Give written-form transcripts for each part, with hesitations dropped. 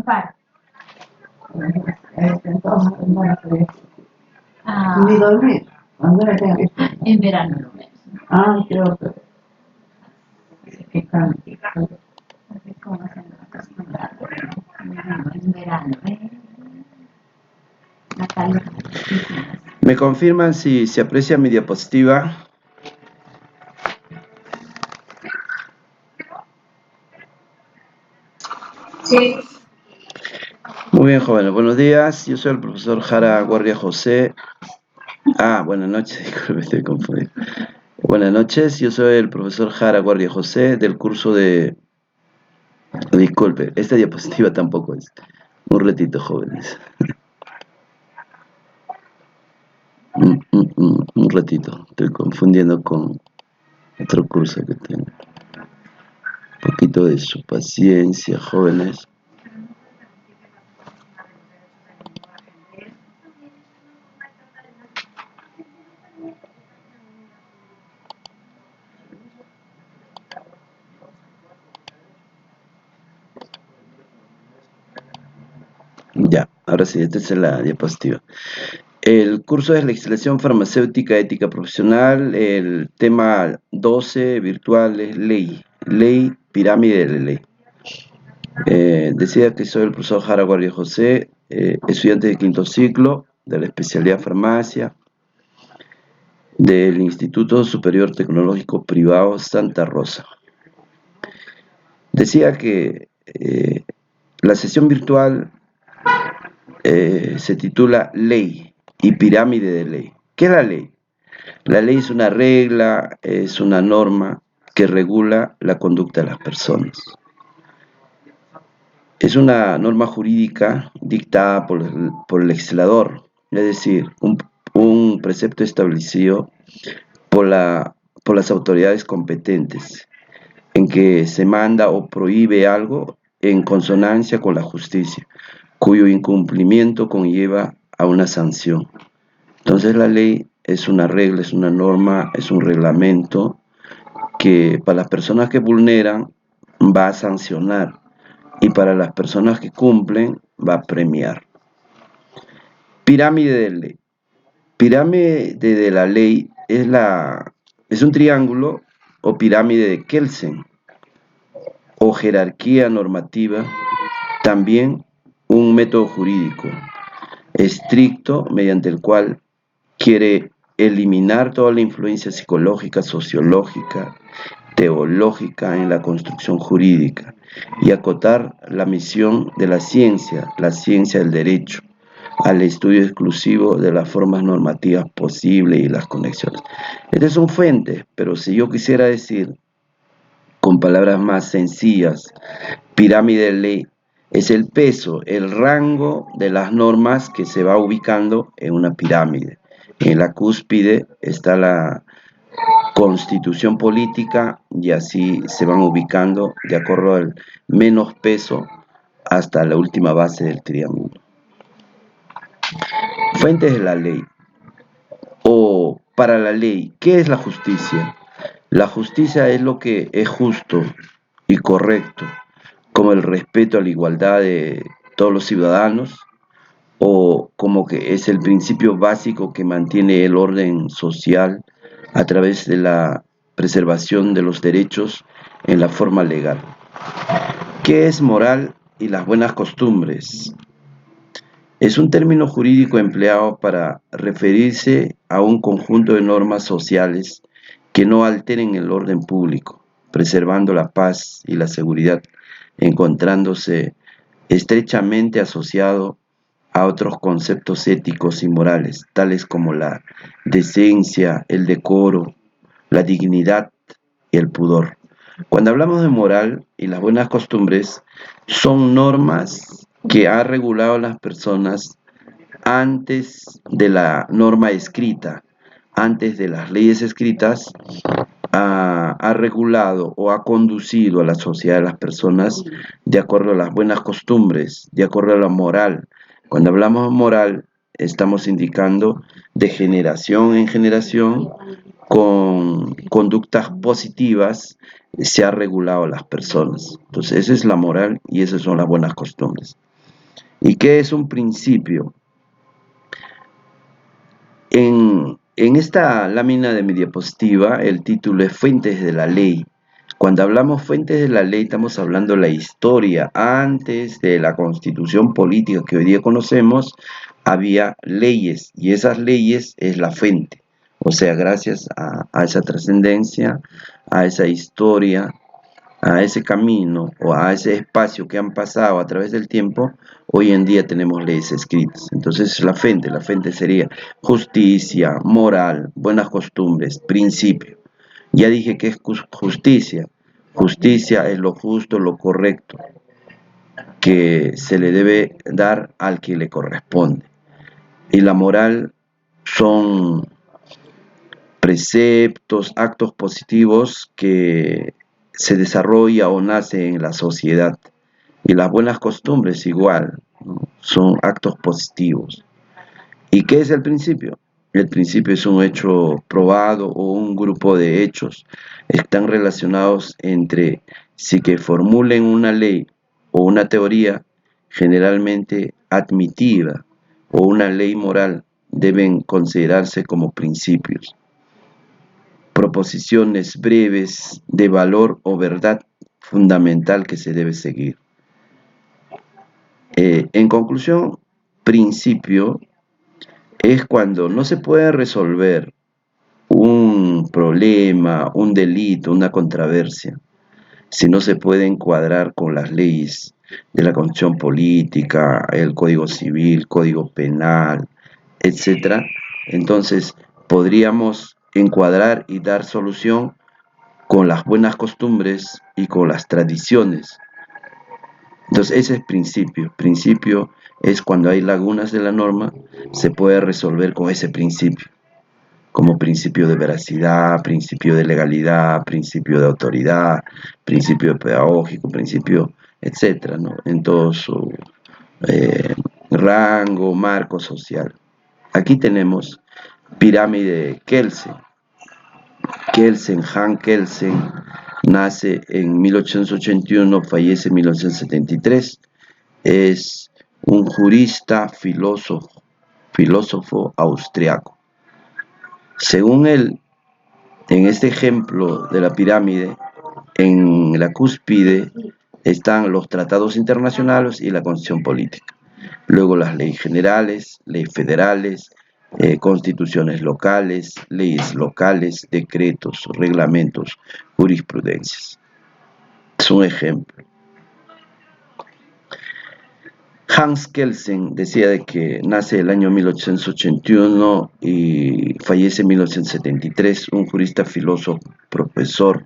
par. Ni dormir. ¿Cuándo era que En verano lo menos. creo que cambia. ¿Cómo se nos acostumbra? En verano, Natalia. ¿Me confirman si se aprecia mi diapositiva? Sí. Muy bien, jóvenes. Buenos días. Yo soy el profesor Jara Guardia José. Buenas noches. Disculpe, estoy confundido. Buenas noches. Yo soy el profesor Jara Guardia José del curso de... Disculpe, esta diapositiva tampoco es. Un ratito, jóvenes. Un ratito. Estoy confundiendo con otro curso que tengo. Un poquito de su paciencia, jóvenes. Ya, ahora sí, esta es la diapositiva. El curso es legislación farmacéutica, ética profesional, el tema 12, virtual, es ley, pirámide de la ley. Decía que soy el profesor Jara Guardia José, estudiante de quinto ciclo de la especialidad farmacia del Instituto Superior Tecnológico Privado Santa Rosa. Decía que la sesión virtual se titula Ley y pirámide de ley. ¿Qué es la ley? La ley es una regla, es una norma que regula la conducta de las personas. Es una norma jurídica dictada por el legislador, es decir, un precepto establecido por las autoridades competentes, en que se manda o prohíbe algo en consonancia con la justicia, cuyo incumplimiento conlleva a una sanción. Entonces la ley es una regla, es una norma, es un reglamento que para las personas que vulneran va a sancionar y para las personas que cumplen va a premiar. Pirámide de ley. Pirámide de la ley es un triángulo o pirámide de Kelsen o jerarquía normativa, también un método jurídico estricto mediante el cual quiere eliminar toda la influencia psicológica, sociológica, teológica en la construcción jurídica y acotar la misión de la ciencia del derecho, al estudio exclusivo de las formas normativas posibles y las conexiones. Estas son fuentes, pero si yo quisiera decir con palabras más sencillas, pirámide de ley es el peso, el rango de las normas que se va ubicando en una pirámide. En la cúspide está la constitución política y así se van ubicando de acuerdo al menos peso hasta la última base del triángulo. Fuentes de la ley. O para la ley, ¿qué es la justicia? La justicia es lo que es justo y correcto, como el respeto a la igualdad de todos los ciudadanos, o como que es el principio básico que mantiene el orden social a través de la preservación de los derechos en la forma legal. ¿Qué es moral y las buenas costumbres? Es un término jurídico empleado para referirse a un conjunto de normas sociales que no alteren el orden público, preservando la paz y la seguridad, encontrándose estrechamente asociado a otros conceptos éticos y morales, tales como la decencia, el decoro, la dignidad y el pudor. Cuando hablamos de moral y las buenas costumbres, son normas que ha regulado las personas antes de la norma escrita, antes de las leyes escritas, ha regulado o ha conducido a la sociedad de las personas de acuerdo a las buenas costumbres, de acuerdo a la moral. Cuando hablamos de moral, estamos indicando de generación en generación, con conductas positivas, se ha regulado a las personas. Entonces, esa es la moral y esas son las buenas costumbres. ¿Y qué es un principio? En esta lámina de mi diapositiva, el título es Fuentes de la Ley. Cuando hablamos fuentes de la ley, estamos hablando de la historia. Antes de la constitución política que hoy día conocemos, había leyes, y esas leyes es la fuente. O sea, gracias a esa trascendencia, a esa historia, a ese camino o a ese espacio que han pasado a través del tiempo, hoy en día tenemos leyes escritas. Entonces la fuente sería justicia, moral, buenas costumbres, principio. Ya dije que es justicia. Justicia es lo justo, lo correcto, que se le debe dar al que le corresponde. Y la moral son preceptos, actos positivos que se desarrolla o nace en la sociedad. Y las buenas costumbres igual, ¿no? Son actos positivos. ¿Y qué es el principio? El principio es un hecho probado o un grupo de hechos están relacionados entre sí que formulen una ley o una teoría generalmente admitida o una ley moral deben considerarse como principios, proposiciones breves de valor o verdad fundamental que se debe seguir. En conclusión, principio es cuando no se puede resolver un problema, un delito, una controversia, si no se puede encuadrar con las leyes de la Constitución Política, el Código Civil, Código Penal, etcétera. Entonces, podríamos encuadrar y dar solución con las buenas costumbres y con las tradiciones. Entonces, ese es principio. Principio es cuando hay lagunas de la norma, se puede resolver con ese principio, como principio de veracidad, principio de legalidad, principio de autoridad, principio pedagógico, principio, etcétera, ¿no? En todo su rango, marco social. Aquí tenemos pirámide Kelsen. Han Kelsen, nace en 1881, fallece en 1973. Es un jurista, filósofo austriaco. Según él, en este ejemplo de la pirámide, en la cúspide están los tratados internacionales y la constitución política. Luego las leyes generales, leyes federales, constituciones locales, leyes locales, decretos, reglamentos, jurisprudencias. Es un ejemplo. Hans Kelsen decía de que nace el año 1881 y fallece en 1973, un jurista, filósofo, profesor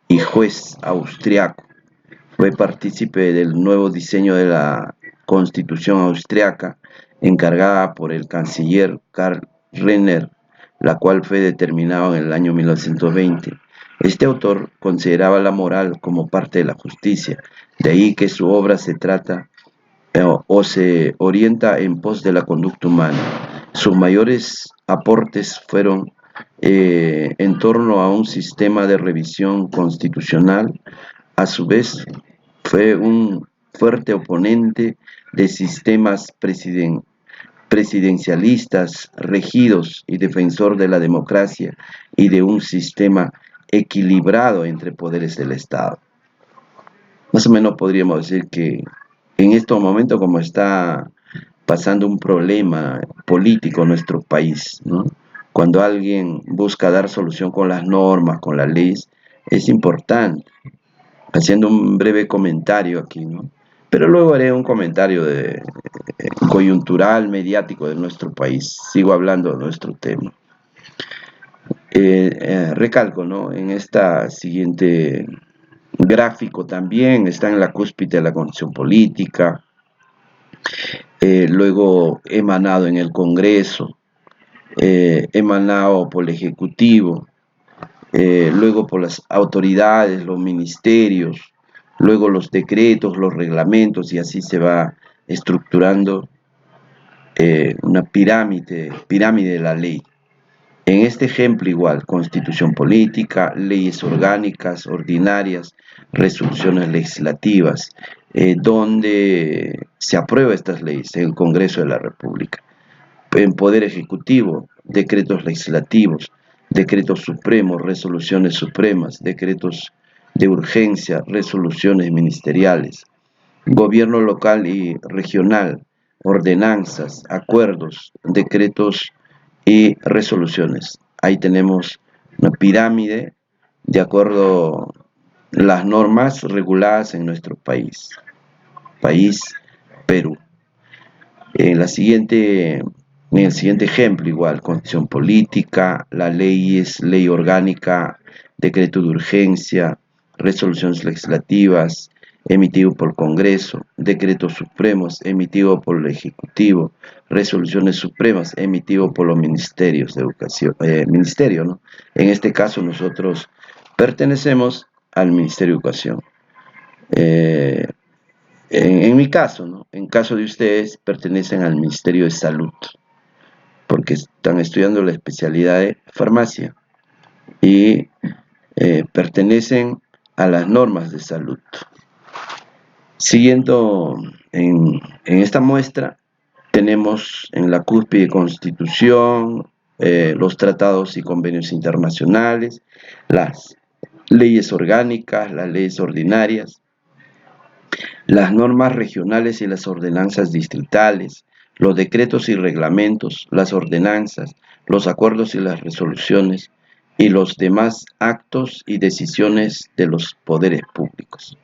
y juez austriaco. Fue partícipe del nuevo diseño de la Constitución austriaca, encargada por el canciller Karl Renner, la cual fue determinada en el año 1920. Este autor consideraba la moral como parte de la justicia, de ahí que su obra se trata o se orienta en pos de la conducta humana. Sus mayores aportes fueron en torno a un sistema de revisión constitucional. A su vez, fue un fuerte oponente de sistemas presidencialistas regidos y defensor de la democracia y de un sistema equilibrado entre poderes del Estado. Más o menos podríamos decir que en estos momentos, como está pasando un problema político en nuestro país, ¿no? Cuando alguien busca dar solución con las normas, con las leyes, es importante. Haciendo un breve comentario aquí, ¿no? Pero luego haré un comentario coyuntural, mediático de nuestro país. Sigo hablando de nuestro tema. Recalco, ¿no? En esta siguiente gráfico también está en la cúspide de la condición política, luego emanado en el Congreso, emanado por el Ejecutivo, luego por las autoridades, los ministerios, luego los decretos, los reglamentos, y así se va estructurando una pirámide de la ley. En este ejemplo igual, constitución política, leyes orgánicas, ordinarias, resoluciones legislativas. donde se aprueba estas leyes en el Congreso de la República. En Poder Ejecutivo, decretos legislativos, decretos supremos, resoluciones supremas, decretos de urgencia, resoluciones ministeriales, gobierno local y regional, ordenanzas, acuerdos, decretos y resoluciones. Ahí tenemos una pirámide de acuerdo a las normas reguladas en nuestro país, Perú. En el siguiente ejemplo, igual, constitución política, la ley es ley orgánica, decreto de urgencia, resoluciones legislativas, emitido por el Congreso, decretos supremos, emitido por el Ejecutivo, resoluciones supremas, emitido por los ministerios de educación, ministerio, ¿no? En este caso nosotros pertenecemos al Ministerio de Educación. En mi caso, ¿no? En caso de ustedes, pertenecen al Ministerio de Salud, porque están estudiando la especialidad de farmacia y pertenecen a las normas de salud. Siguiendo en esta muestra, tenemos en la cúspide Constitución, los tratados y convenios internacionales, las leyes orgánicas, las leyes ordinarias, las normas regionales y las ordenanzas distritales, los decretos y reglamentos, las ordenanzas, los acuerdos y las resoluciones, y los demás actos y decisiones de los poderes públicos.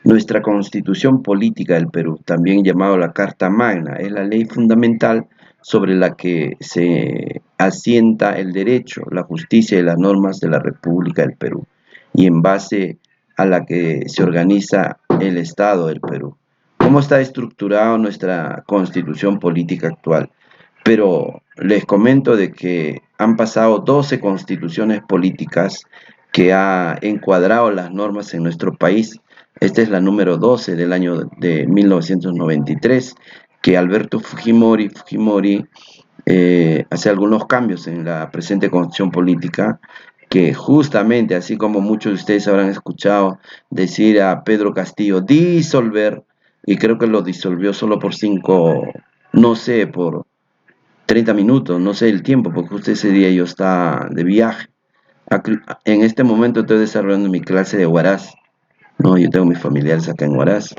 Nuestra Constitución Política del Perú, también llamada la Carta Magna, es la ley fundamental sobre la que se asienta el derecho, la justicia y las normas de la República del Perú, y en base a la que se organiza el Estado del Perú. ¿Cómo está estructurada nuestra Constitución Política actual? Pero les comento de que han pasado 12 constituciones políticas que ha encuadrado las normas en nuestro país. Esta es la número 12 del año de 1993, que Alberto Fujimori hace algunos cambios en la presente constitución política, que justamente, así como muchos de ustedes habrán escuchado decir a Pedro Castillo disolver, y creo que lo disolvió solo por 30 minutos, no sé el tiempo, porque justo ese día yo estaba de viaje. En este momento estoy desarrollando mi clase de Huaraz, ¿no? Yo tengo mis familiares acá en Huaraz.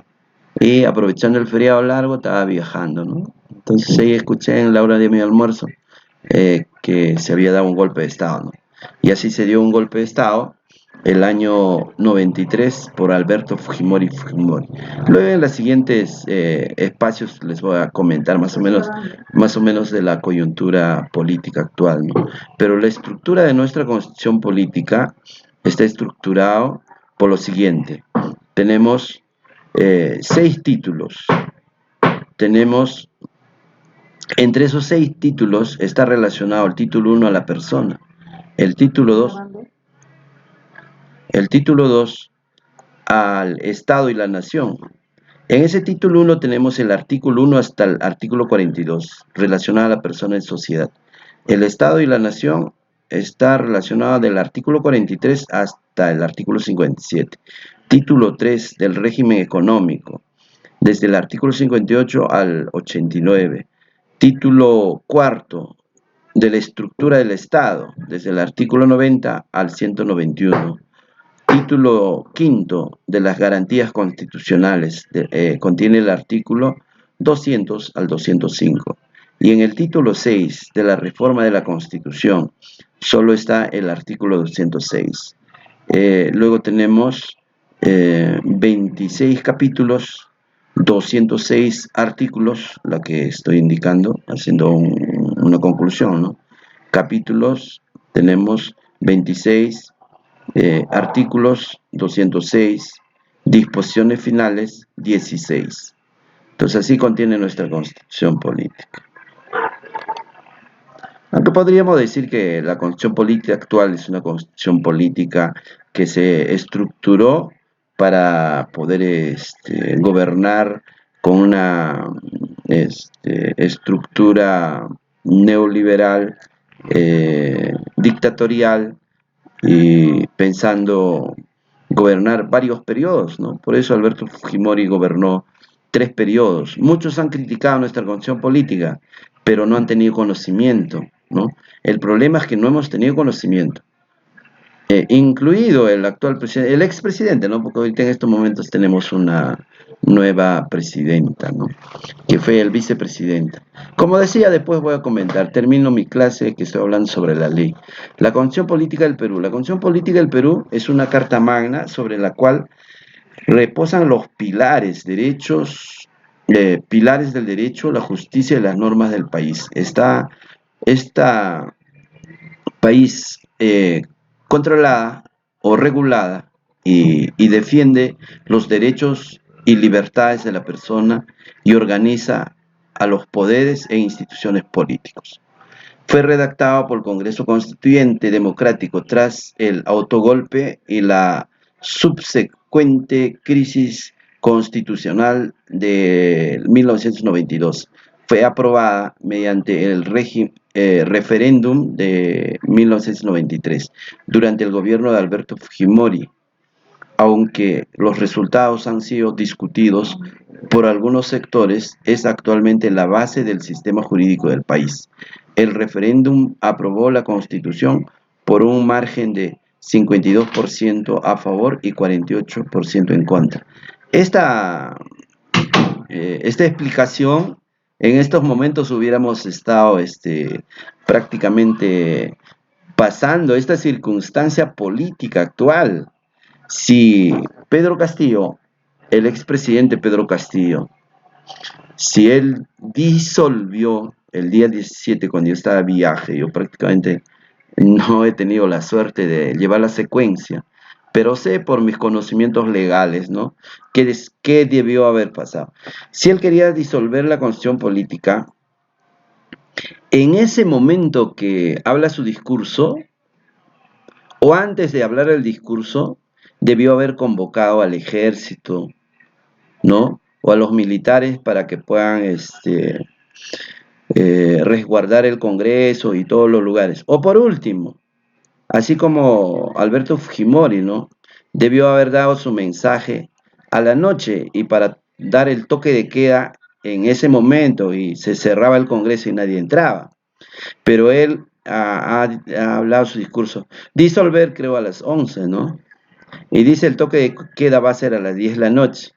Y aprovechando el feriado largo, estaba viajando, ¿no? Entonces ahí escuché en la hora de mi almuerzo que se había dado un golpe de Estado, ¿no? Y así se dio un golpe de Estado el año 93 por Alberto Fujimori. Luego en los siguientes espacios les voy a comentar más o menos de la coyuntura política actual, ¿no? Pero la estructura de nuestra constitución política está estructurado por lo siguiente. Tenemos 6 títulos. Tenemos, entre esos 6 títulos está relacionado el título 1 a la persona, el título 2 al Estado y la Nación. En ese título 1 tenemos el artículo 1 hasta el artículo 42, relacionado a la persona en sociedad. El Estado y la Nación está relacionado del artículo 43 hasta el artículo 57. Título 3 del régimen económico, desde el artículo 58 al 89. Título 4 de la estructura del Estado, desde el artículo 90 al 191. Título 5 de las garantías constitucionales, contiene el artículo 200 al 205. Y en el título 6 de la reforma de la Constitución, solo está el artículo 206. Luego tenemos 26 capítulos, 206 artículos, la que estoy indicando, haciendo una conclusión, ¿no? Capítulos, tenemos 26 artículos, 206, disposiciones finales, 16. Entonces así contiene nuestra constitución política. Aunque podríamos decir que la constitución política actual es una constitución política que se estructuró para poder gobernar con una estructura neoliberal, dictatorial, y pensando gobernar varios periodos, ¿no? Por eso Alberto Fujimori gobernó 3 periodos. Muchos han criticado nuestra condición política, pero no han tenido conocimiento, ¿no? El problema es que no hemos tenido conocimiento, incluido el actual presidente, el expresidente, ¿no? Porque ahorita en estos momentos tenemos una nueva presidenta, ¿no? Que fue el vicepresidente. Como decía, después voy a comentar, termino mi clase que estoy hablando sobre la ley. La Constitución Política del Perú. La Constitución Política del Perú es una carta magna sobre la cual reposan los pilares del derecho, la justicia y las normas del país. Esta país controlada o regulada y defiende los derechos y libertades de la persona y organiza a los poderes e instituciones políticos. Fue redactado por el Congreso Constituyente Democrático tras el autogolpe y la subsecuente crisis constitucional de 1992. Fue aprobada mediante el referéndum de 1993 durante el gobierno de Alberto Fujimori, aunque los resultados han sido discutidos por algunos sectores, es actualmente la base del sistema jurídico del país. El referéndum aprobó la Constitución por un margen de 52% a favor y 48% en contra. Esta explicación, en estos momentos hubiéramos estado prácticamente pasando esta circunstancia política actual. Si Pedro Castillo, el expresidente Pedro Castillo, si él disolvió el día 17 cuando yo estaba de viaje, yo prácticamente no he tenido la suerte de llevar la secuencia, pero sé por mis conocimientos legales, ¿no? ¿Qué debió haber pasado? Si él quería disolver la constitución política, en ese momento que habla su discurso, o antes de hablar el discurso, debió haber convocado al ejército, ¿no? O a los militares para que puedan resguardar el Congreso y todos los lugares. O por último, así como Alberto Fujimori, ¿no? Debió haber dado su mensaje a la noche y para dar el toque de queda en ese momento y se cerraba el Congreso y nadie entraba. Pero él ha hablado su discurso. Disolver creo a las 11, ¿no? Y dice el toque de queda va a ser a las 10 de la noche.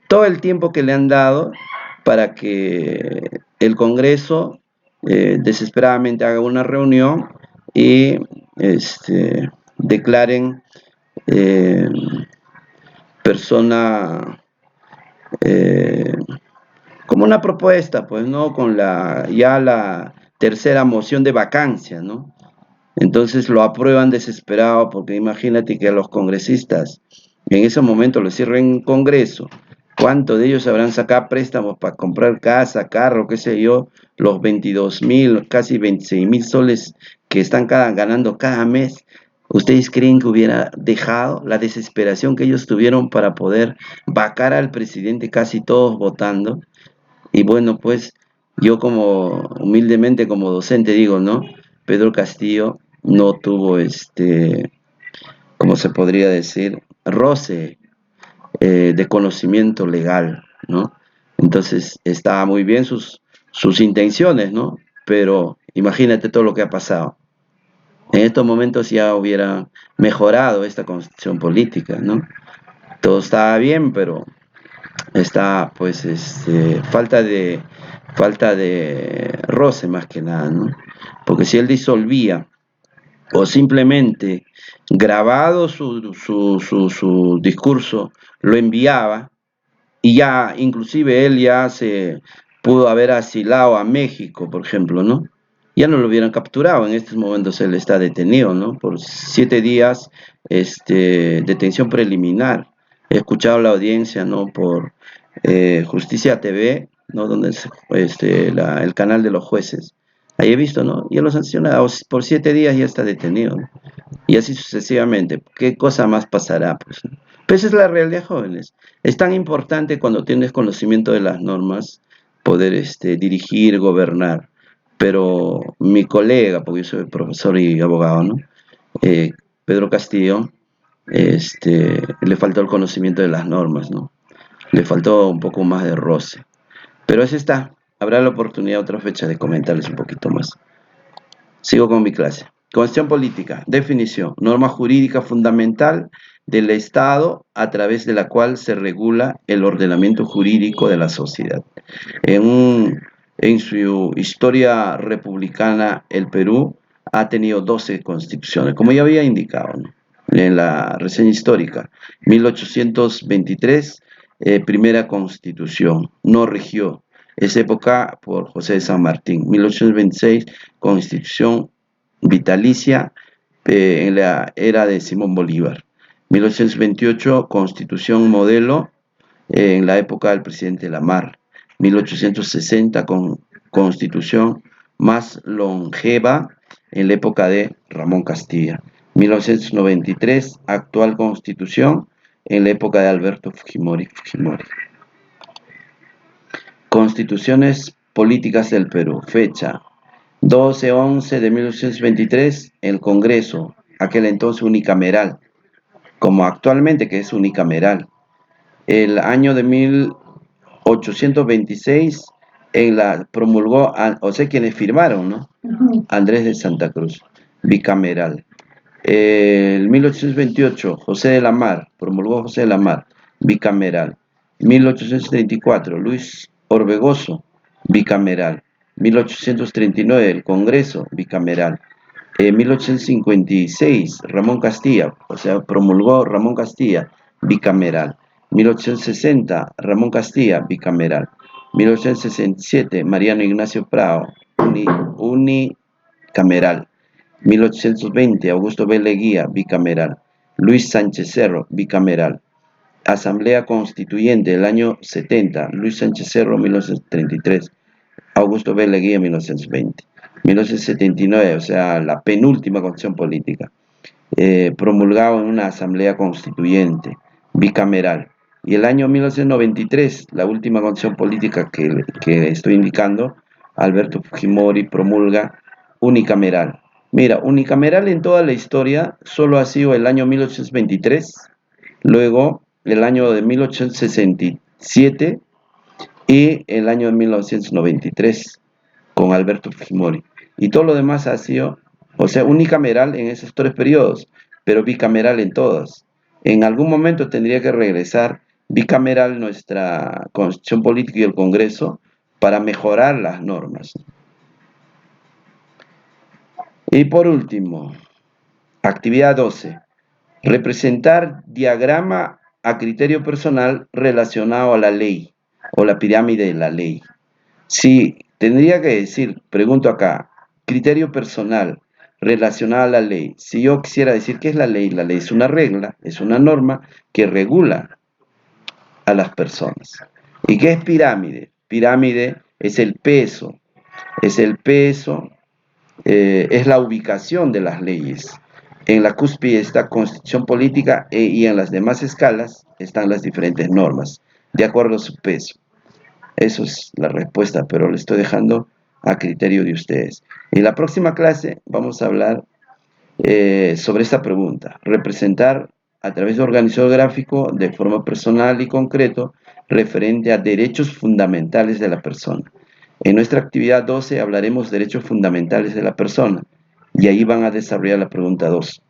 Todo el tiempo que le han dado para que el Congreso desesperadamente haga una reunión y declaren persona como una propuesta, pues, ¿no? Con ya la tercera moción de vacancia, ¿no? Entonces lo aprueban desesperado porque imagínate que a los congresistas en ese momento les cierren Congreso. ¿Cuántos de ellos habrán sacado préstamos para comprar casa, carro, qué sé yo? Los 22.000, casi 26.000 soles que están ganando cada mes. ¿Ustedes creen que hubiera dejado la desesperación que ellos tuvieron para poder vacar al presidente, casi todos votando? Y bueno, pues yo humildemente como docente digo, ¿no? Pedro Castillo no tuvo como se podría decir, roce de conocimiento legal, ¿no? Entonces, estaba muy bien sus intenciones, ¿no? Pero imagínate todo lo que ha pasado. En estos momentos ya hubiera mejorado esta constitución política, ¿no? Todo estaba bien, pero está, pues, falta de roce más que nada, ¿no? Porque si él disolvía o simplemente grabado su discurso, lo enviaba y ya inclusive él ya se pudo haber asilado a México, por ejemplo, ¿no? Ya no lo hubieran capturado, en estos momentos él está detenido, ¿no? Por 7 días, detención preliminar. He escuchado la audiencia, ¿no? Por Justicia TV, ¿no? Donde es el canal de los jueces. Ahí he visto, ¿no? Ya lo sancionado por 7 días, ya está detenido, ¿no? Y así sucesivamente. ¿Qué cosa más pasará? Pues, ¿no? Pero esa es la realidad, jóvenes. Es tan importante cuando tienes conocimiento de las normas poder dirigir, gobernar. Pero mi colega, porque yo soy profesor y abogado, ¿no? Pedro Castillo, le faltó el conocimiento de las normas, ¿no? Le faltó un poco más de roce. Pero así está. Habrá la oportunidad otra fecha de comentarles un poquito más. Sigo con mi clase. Constitución política. Definición. Norma jurídica fundamental del Estado a través de la cual se regula el ordenamiento jurídico de la sociedad. En su historia republicana, el Perú ha tenido 12 constituciones, como ya había indicado, ¿no? En la reseña histórica. 1823, primera constitución, no rigió. Esa época por José de San Martín. 1826, constitución vitalicia en la era de Simón Bolívar. 1828, constitución modelo en la época del presidente Lamar. 1860, constitución más longeva en la época de Ramón Castilla. 1993, actual constitución en la época de Alberto Fujimori. Constituciones políticas del Perú. Fecha 12-11 de 1823, el Congreso, aquel entonces unicameral, como actualmente que es unicameral. El año de 1826 promulgó, o sea, quienes firmaron, ¿no? Andrés de Santa Cruz, bicameral. El 1828, José de la Mar, promulgó José de la Mar, bicameral. 1834, Luis Orbegoso, bicameral. 1839, el Congreso, bicameral. 1856, Ramón Castilla, o sea, promulgó Ramón Castilla, bicameral. 1860, Ramón Castilla, bicameral. 1867, Mariano Ignacio Prado, unicameral. 1820, Augusto B. Leguía, bicameral. Luis Sánchez Cerro, bicameral. Asamblea Constituyente del año 70, Luis Sánchez Cerro, 1933. Augusto B. Leguía, 1920. 1979, o sea, la penúltima constitución política, promulgado en una asamblea constituyente, bicameral. Y el año 1993, la última constitución política que estoy indicando, Alberto Fujimori promulga unicameral. Mira, unicameral en toda la historia solo ha sido el año 1823, luego el año de 1867 y el año de 1993 con Alberto Fujimori. Y todo lo demás ha sido, o sea, unicameral en esos 3 periodos, pero bicameral en todas. En algún momento tendría que regresar bicameral nuestra Constitución Política y el Congreso para mejorar las normas. Y por último, actividad 12. Representar diagrama a criterio personal relacionado a la ley o la pirámide de la ley. Si tendría que decir, pregunto acá, criterio personal relacionado a la ley. Si yo quisiera decir qué es la ley es una regla, es una norma que regula a las personas. ¿Y qué es pirámide? Pirámide es el peso, es la ubicación de las leyes. En la cúspide está constitución política y en las demás escalas están las diferentes normas, de acuerdo a su peso. Eso es la respuesta, pero le estoy dejando a criterio de ustedes. En la próxima clase vamos a hablar sobre esta pregunta. Representar a través de organizador gráfico de forma personal y concreto referente a derechos fundamentales de la persona. En nuestra actividad 12 hablaremos de derechos fundamentales de la persona y ahí van a desarrollar la pregunta 2.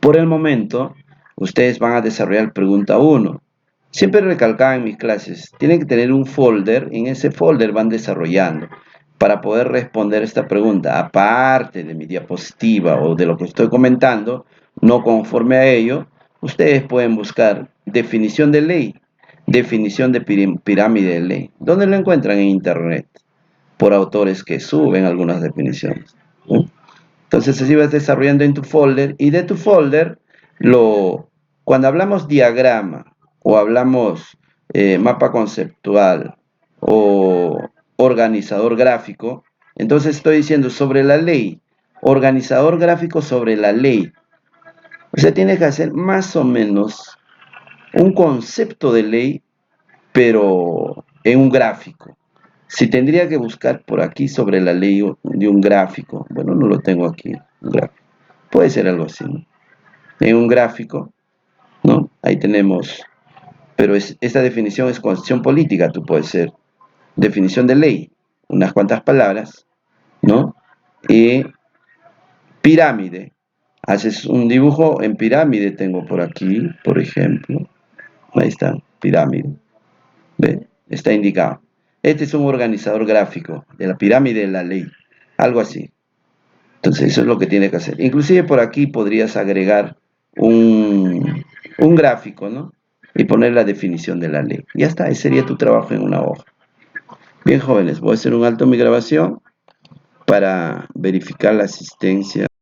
Por el momento, ustedes van a desarrollar la pregunta 1. Siempre recalcaba en mis clases, tienen que tener un folder, en ese folder van desarrollando para poder responder esta pregunta. Aparte de mi diapositiva o de lo que estoy comentando, no conforme a ello, ustedes pueden buscar definición de ley, definición de pirámide de ley. ¿Dónde lo encuentran? En internet, por autores que suben algunas definiciones. Entonces así vas desarrollando en tu folder y de tu folder, cuando hablamos diagrama o hablamos mapa conceptual o organizador gráfico, entonces estoy diciendo sobre la ley, organizador gráfico sobre la ley. O sea, tiene que hacer más o menos un concepto de ley, pero en un gráfico. Si tendría que buscar por aquí sobre la ley de un gráfico, bueno, no lo tengo aquí, un gráfico. Puede ser algo así, ¿no? en un gráfico, ¿no? Ahí tenemos, pero esta definición es concepción política, tú puedes ser definición de ley, unas cuantas palabras, ¿no? Y pirámide, haces un dibujo en pirámide, tengo por aquí, por ejemplo, ahí está, pirámide, ¿ve? Está indicado. Este es un organizador gráfico de la pirámide de la ley, algo así. Entonces eso es lo que tiene que hacer. Inclusive por aquí podrías agregar un gráfico, ¿no? Y poner la definición de la ley. Ya está, ese sería tu trabajo en una hoja. Bien, jóvenes, voy a hacer un alto en mi grabación para verificar la asistencia.